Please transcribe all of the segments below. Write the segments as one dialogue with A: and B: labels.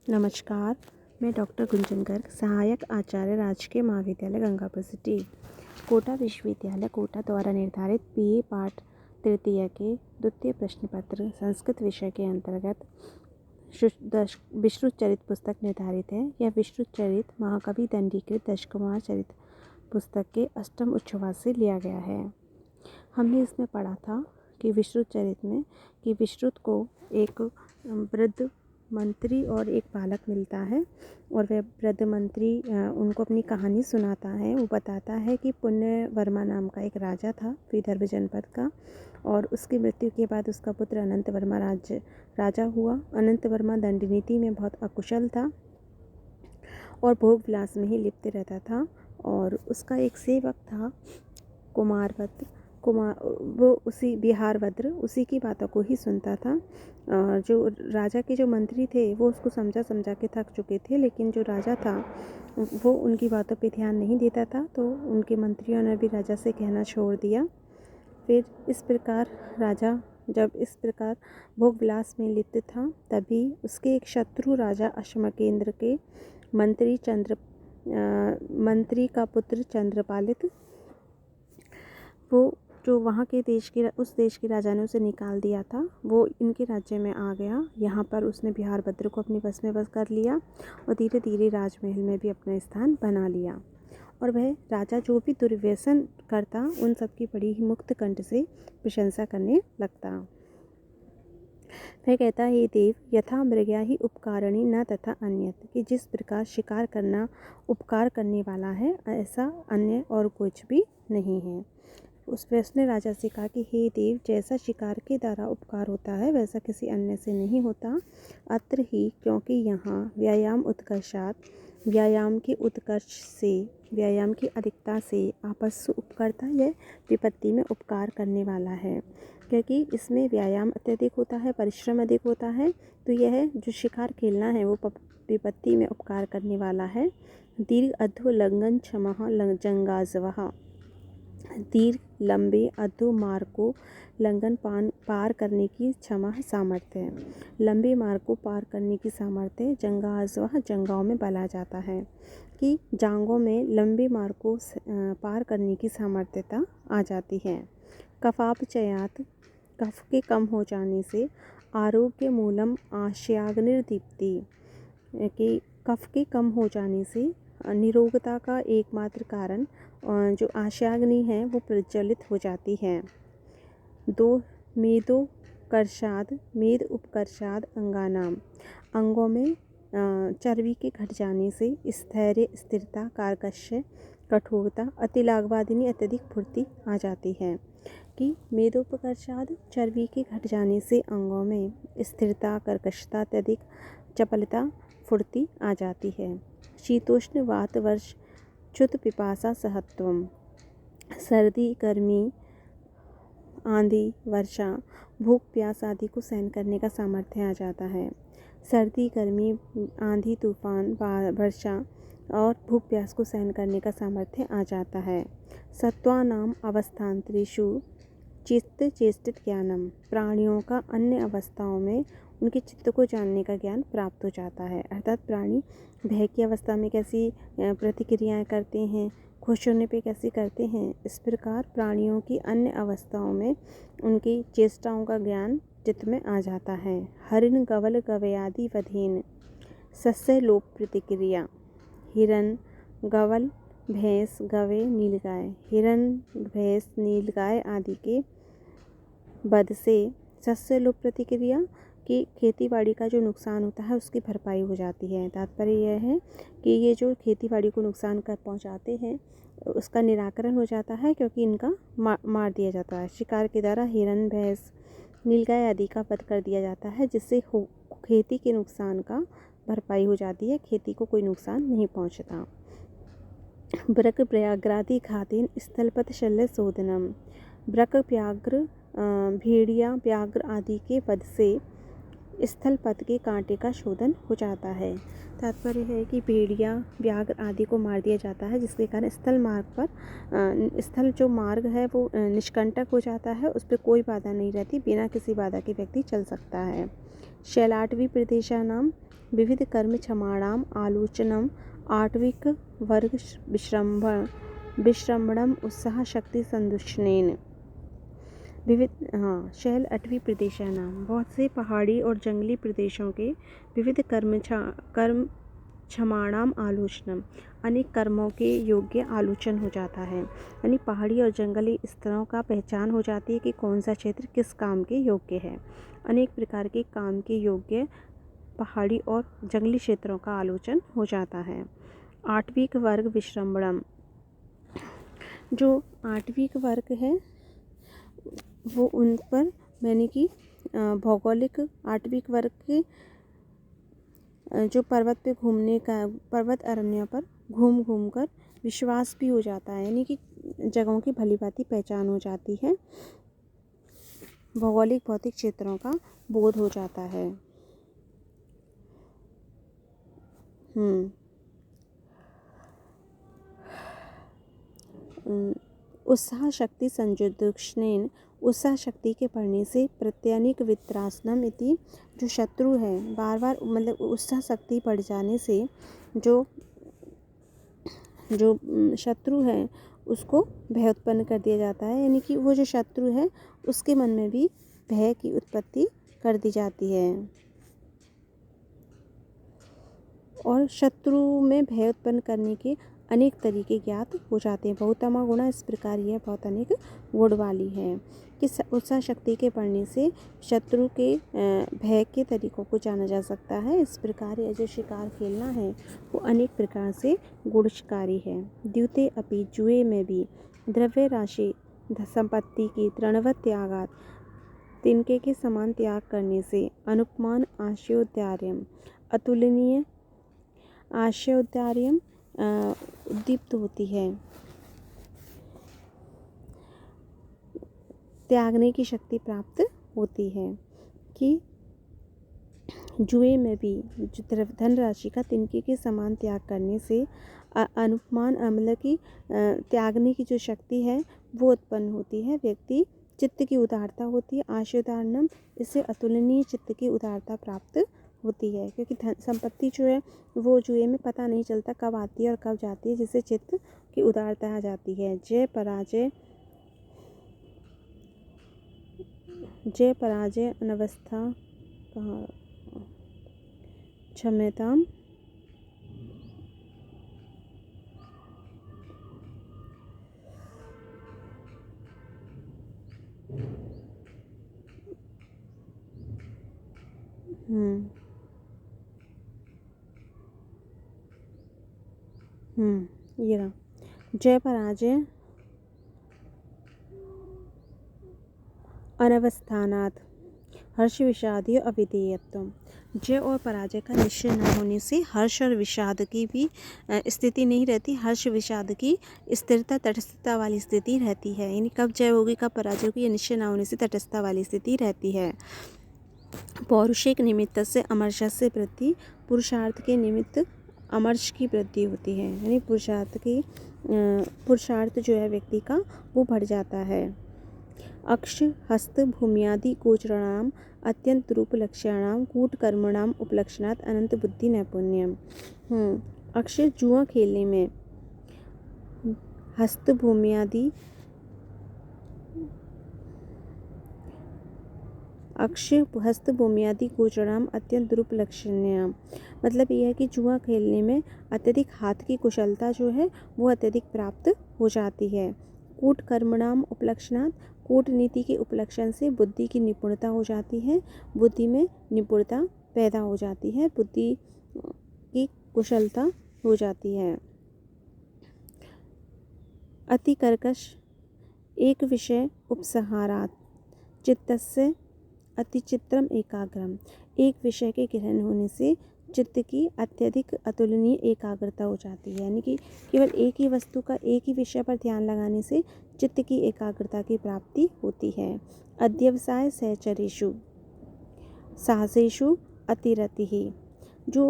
A: नमस्कार, मैं डॉक्टर गुंजन गर्ग, सहायक आचार्य, राजकीय महाविद्यालय गंगापुर सिटी, कोटा विश्वविद्यालय कोटा द्वारा निर्धारित बीए पाठ तृतीय के द्वितीय प्रश्न पत्र संस्कृत विषय के अंतर्गत विश्रुत चरित पुस्तक निर्धारित है। यह विश्रुत चरित महाकवि दंडीकृत दशकुमार चरित पुस्तक के अष्टम उच्छ्वास से लिया गया है। हमने इसमें पढ़ा था कि विश्रुत चरित में कि विश्रुत को एक वृद्ध मंत्री और एक बालक मिलता है और वह वृद्ध मंत्री उनको अपनी कहानी सुनाता है। वो बताता है कि पुण्यवर्मा नाम का एक राजा था विदर्भ जनपद का, और उसकी मृत्यु के बाद उसका पुत्र अनंत वर्मा राजा हुआ। अनंत वर्मा दंड नीति में बहुत अकुशल था और भोग विलास में ही लिप्त रहता था, और उसका एक सेवक था वो उसी बिहारभद्र उसी की बातों को ही सुनता था। जो राजा के जो मंत्री थे वो उसको समझा के थक चुके थे, लेकिन जो राजा था वो उनकी बातों पे ध्यान नहीं देता था, तो उनके मंत्रियों ने भी राजा से कहना छोड़ दिया। फिर इस प्रकार राजा जब इस प्रकार भोग विलास में लिप्त था, तभी उसके एक शत्रु राजा अश्मकेंद्र के मंत्री का पुत्र चंद्रपालित, वो जो वहाँ के उस देश के राजा ने उसे निकाल दिया था, वो इनके राज्य में आ गया। यहाँ पर उसने बिहारभद्र को अपने बस में बस कर लिया और धीरे धीरे राजमहल में भी अपना स्थान बना लिया। और वह राजा जो भी दुर्व्यसन करता उन सब की बड़ी ही मुक्त कंठ से प्रशंसा करने लगता। वह कहता, हे देव, यथा मृग्या ही उपकारिणी न तथा अन्यत, कि जिस प्रकार शिकार करना उपकार करने वाला है, ऐसा अन्य और कुछ भी नहीं है। उसने राजा से कहा कि हे देव, जैसा शिकार के द्वारा उपकार होता है वैसा किसी अन्य से नहीं होता। अत्र ही, क्योंकि यहाँ व्यायाम के उत्कर्ष से, व्यायाम की अधिकता से आपस्सु उपकर्ता, यह विपत्ति में उपकार करने वाला है। क्योंकि इसमें व्यायाम अत्यधिक होता है, परिश्रम अधिक होता है, तो यह जो शिकार खेलना है वो विपत्ति में उपकार करने वाला है। दीर्घ अध्व लंघन क्षमः जंगाजवः, दीर्घ लंबे अधो मार्ग को लंघन पार करने की क्षमा सामर्थ्य है। लंबे मार्ग को पार करने की सामर्थ्य जंगाजवह, जंगाओं में बला जाता है कि जांगों में लंबे मार्ग को पार करने की सामर्थ्यता आ जाती है। कफापचयात, कफ के कम हो जाने से, आरोग्य मूलम आशयाग्निर्दीप्ति, कि कफ के कम हो जाने से निरोगता का एकमात्र कारण जो आशाग्नि है वो प्रज्वलित हो जाती है। दो मेद उपकर्षाद अंगानाम, अंगों में चर्बी के घट जाने से स्थैर्य, स्थिरता, कार्कश्य, कठोरता, अतिलाग्वादिनी, अत्यधिक फुर्ती आ जाती है। कि मेदोपकर्षाद, चर्बी के घट जाने से अंगों में स्थिरता, कर्कशता, अत्यधिक चपलता, फुर्ती आ जाती है। शीतोष्ण वात वर्ष च्युत पिपासा सहत्वम, सर्दी, गर्मी, आंधी, वर्षा, भूख प्यास आदि को सहन करने का सामर्थ्य आ जाता है। सर्दी, गर्मी, आंधी, तूफान, वर्षा और भूख प्यास को सहन करने का सामर्थ्य आ जाता है। सत्वानाम अवस्थान्तरेषु चित्त चेष्टित ज्ञानम, प्राणियों का अन्य अवस्थाओं में उनके चित्त को जानने का ज्ञान प्राप्त हो जाता है। अर्थात प्राणी भय की अवस्था में कैसी प्रतिक्रियाएं करते हैं, खुश होने पे कैसे करते हैं, इस प्रकार प्राणियों की अन्य अवस्थाओं में उनकी चेष्टाओं का ज्ञान चित्त में आ जाता है। हरिण गवल गवयादि वधेन सस्य लोप प्रतिक्रिया, हिरण, गवल, भैंस, गवे, नीलगाय, हिरण, भैंस, नीलगाय आदि के वध से सस्य लोप प्रतिक्रिया कि खेतीबाड़ी का जो नुकसान होता है उसकी भरपाई हो जाती है। तात्पर्य यह है कि ये जो खेतीबाड़ी को नुकसान कर पहुंचाते हैं उसका निराकरण हो जाता है, क्योंकि इनका मार दिया जाता है। शिकार के द्वारा हिरण, भैंस, नीलगाय आदि का वध कर दिया जाता है, जिससे खेती के नुकसान का भरपाई हो जाती है, खेती को कोई नुकसान नहीं पहुँचता। ब्रक प्रयाग्रादि घातेन स्थलपथ शल्य शोधनम, ब्रक, व्याघ्र, भेड़िया, व्याघ्र आदि के वध से स्थल पथ के कांटे का शोधन हो जाता है। तात्पर्य है कि भेड़िया, व्याघ्र आदि को मार दिया जाता है, जिसके कारण स्थल जो मार्ग है वो निष्कंटक हो जाता है, उस पर कोई बाधा नहीं रहती, बिना किसी बाधा के व्यक्ति चल सकता है। शैलाटवी प्रदेशानाम विविध कर्म क्षमाणाम आलोचनम आट्विक वर्ग विश्रमणम उत्साह शक्ति संदुष्णेन। विविध शैल अटवी प्रदेशानाम, बहुत से पहाड़ी और जंगली प्रदेशों के विविध कर्म क्षमाणाम आलोचनम, अनेक कर्मों के योग्य आलोचन हो जाता है। यानी पहाड़ी और जंगली स्तरों का पहचान हो जाती है कि कौन सा क्षेत्र किस काम के योग्य है। अनेक प्रकार के काम के योग्य पहाड़ी और जंगली क्षेत्रों का आलोचन हो जाता है। आठवीं वर्ग विश्रमणम, जो आठवीं वर्ग है वो उन पर मैंने कि भौगोलिक आठवीं वर्ग के जो पर्वत पे घूमने का, पर्वत अरण्य पर घूम कर विश्वास भी हो जाता है, यानी कि जगहों की भली भांति पहचान हो जाती है, भौगोलिक भौतिक क्षेत्रों का बोध हो जाता है। उत्साह शक्ति संजुदुष्णेन, उत्साह शक्ति के पढ़ने से प्रत्यनिक वित्रासनम इति, जो शत्रु है बार बार मतलब उत्साह शक्ति बढ़ जाने से जो शत्रु है उसको भय उत्पन्न कर दिया जाता है, यानी कि वो जो शत्रु है उसके मन में भी भय की उत्पत्ति कर दी जाती है। और शत्रु में भय उत्पन्न करने के अनेक तरीके ज्ञात हो जाते हैं। बहुतमा गुणा, इस प्रकार यह बहुत अनेक गुण वाली है कि उत्साह शक्ति के पढ़ने से शत्रु के भय के तरीकों को जाना जा सकता है। इस प्रकार यह जो शिकार खेलना है वो अनेक प्रकार से गुणकारी है। द्यूते अपि, जुए में भी द्रव्य राशि संपत्ति की तृणवत त्यागात, तिनके के समान त्याग करने से अनुपमान आशयोद्यार्यम, अतुलनीय आशयोद्यार्यम उद्दीप्त होती है, त्यागने की शक्ति प्राप्त होती है। कि जुए में भी धन राशि का तिनके के समान त्याग करने से अनुपमान मतलब की त्यागने की जो शक्ति है वो उत्पन्न होती है, व्यक्ति चित्त की उदारता होती है। आशयोदारणम, इससे अतुलनीय चित्त की उदारता प्राप्त होती है, क्योंकि धन संपत्ति जो है वो जुए में पता नहीं चलता कब आती है और कब जाती है, जिससे चित्त की उदारता आ जाती है। जय पराजय अनवस्था कहाँ क्षम्यताम, ये रहा। जय पराजय अनवस्थानात् हर्ष विषादी अविधेयत्व, जय और पराजय का निश्चय न होने से हर्ष और विषाद की भी स्थिति नहीं रहती। हर्ष विषाद की स्थिरता तटस्थता वाली स्थिति रहती है, यानी कब जय होगी कब पराजय होगी ये निश्चय न होने से तटस्थता वाली स्थिति रहती है। पौरुषेक निमित्त से अमर्षस्य वृद्धि, पुरुषार्थ के निमित्त अमर्ष की वृद्धि होती है, यानी पुरुषार्थ जो है व्यक्ति का वो बढ़ जाता है। अक्ष हस्त भूम्यादि गोचराणाम अत्यंत रूप लक्ष्याणाम कूट कर्मणाम उपलक्षणात् अनंत बुद्धि नैपुण्यम। अक्ष जुआ खेलने में, हस्त भूम्यादि अक्ष हस्त भूम्यादि गोचराणाम अत्यंत रूप लक्षण्याम, मतलब यह है कि जुआ खेलने में अत्यधिक हाथ की कुशलता जो है वो अत्यधिक प्राप्त हो जाती है। कूट कर्मणाम उपलक्षणात्, कूटनीति के उपलक्षण से बुद्धि की निपुणता हो जाती है, बुद्धि में निपुणता पैदा हो जाती है, बुद्धि की कुशलता हो जाती है। अति कर्कश एक विषय उपसंहारात् चित्तस्य अतिचित्रम एकाग्रम, एक विषय के ग्रहण होने से चित्त की अत्यधिक अतुलनीय एकाग्रता हो जाती है, यानी कि केवल एक ही वस्तु का एक ही विषय पर ध्यान लगाने से चित्त की एकाग्रता की प्राप्ति होती है। अध्यवसाय सहचरेषु साहसेषु अतिरतिः, जो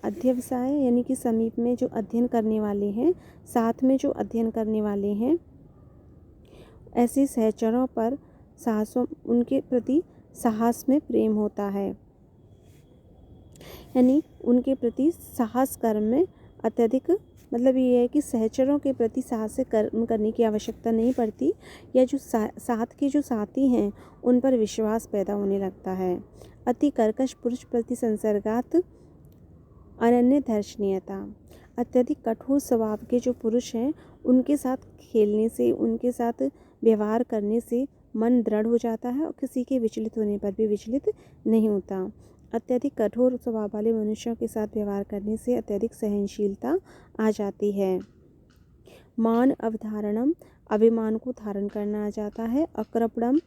A: अध्यवसाय यानी कि समीप में जो अध्ययन करने वाले हैं, साथ में जो अध्ययन करने वाले हैं, ऐसे सहचरों पर साहसों उनके प्रति साहस में प्रेम होता है। यानी उनके प्रति साहस कर्म में अत्यधिक, मतलब ये है कि सहचरों के प्रति साहस से कर्म करने की आवश्यकता नहीं पड़ती, या जो साथ के जो साथी हैं उन पर विश्वास पैदा होने लगता है। अति कर्कश पुरुष प्रति संसर्गात अनन्य दर्शनीयता, अत्यधिक कठोर स्वभाव के जो पुरुष हैं उनके साथ खेलने से, उनके साथ व्यवहार करने से मन दृढ़ हो जाता है और किसी के विचलित होने पर भी विचलित नहीं होता। अत्यधिक कठोर स्वभाव वाले मनुष्यों के साथ व्यवहार करने से अत्यधिक सहनशीलता आ जाती है। मान अवधारणम, अभिमान को धारण करना आ जाता है। अकृपणम,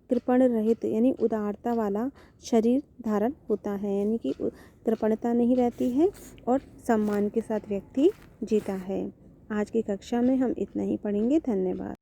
A: कृपण रहित यानी उदारता वाला शरीर धारण होता है, यानी कि कृपणता नहीं रहती है और सम्मान के साथ व्यक्ति जीता है। आज की कक्षा में हम इतना ही पढ़ेंगे। धन्यवाद।